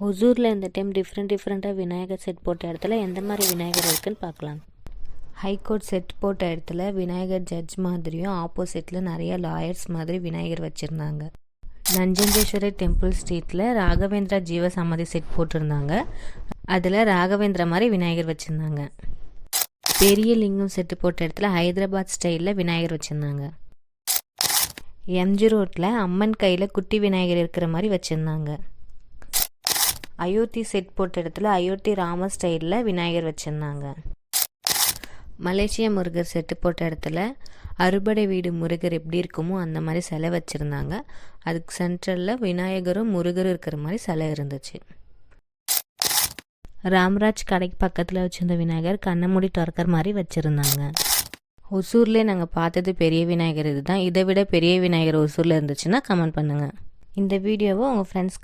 ஒசூரில் இந்த டைம் டிஃப்ரெண்ட்டாக விநாயகர் செட் போட்ட இடத்துல எந்த மாதிரி விநாயகர் இருக்குன்னு பார்க்கலாம். ஹைகோர்ட் செட் போட்ட இடத்துல விநாயகர் ஜட்ஜ் மாதிரியும் ஆப்போசிட்டில் நிறைய லாயர்ஸ் மாதிரி விநாயகர் வச்சுருந்தாங்க. நஞ்சஞ்சேஸ்வரர் டெம்பிள் ஸ்ட்ரீட்டில் ராகவேந்திரா ஜீவ சமாதி செட் போட்டிருந்தாங்க. அதில் ராகவேந்திரா மாதிரி விநாயகர் வச்சுருந்தாங்க. பெரிய லிங்கம் செட்டு போட்ட இடத்துல ஹைதராபாத் ஸ்டைலில் விநாயகர் வச்சுருந்தாங்க. எம்ஜி ரோட்டில் அம்மன் கையில் குட்டி விநாயகர் இருக்கிற மாதிரி வச்சுருந்தாங்க. அயோத்தி செட் போட்ட இடத்துல அயோத்தி ராம ஸ்டைலில் விநாயகர் வச்சுருந்தாங்க. மலேசியா முருகர் செட்டு போட்ட இடத்துல அறுபடை வீடு முருகர் எப்படி இருக்குமோ அந்த மாதிரி சிலை வச்சுருந்தாங்க. அதுக்கு சென்ட்ரலில் விநாயகரும் முருகரும் இருக்கிற மாதிரி சிலை இருந்துச்சு. ராம்ராஜ் கடைக்கு பக்கத்தில் வச்சுருந்த விநாயகர் கண்ணை மூடி திறக்கிற மாதிரி வச்சுருந்தாங்க. ஒசூர்லேயே நாங்கள் பார்த்தது பெரிய விநாயகர் இதுதான். இதை விட பெரிய விநாயகர் ஒசூரில் இருந்துச்சுன்னா கமெண்ட் பண்ணுங்கள். இந்த வீடியோவை உங்கள் ஃப்ரெண்ட்ஸ்க்கு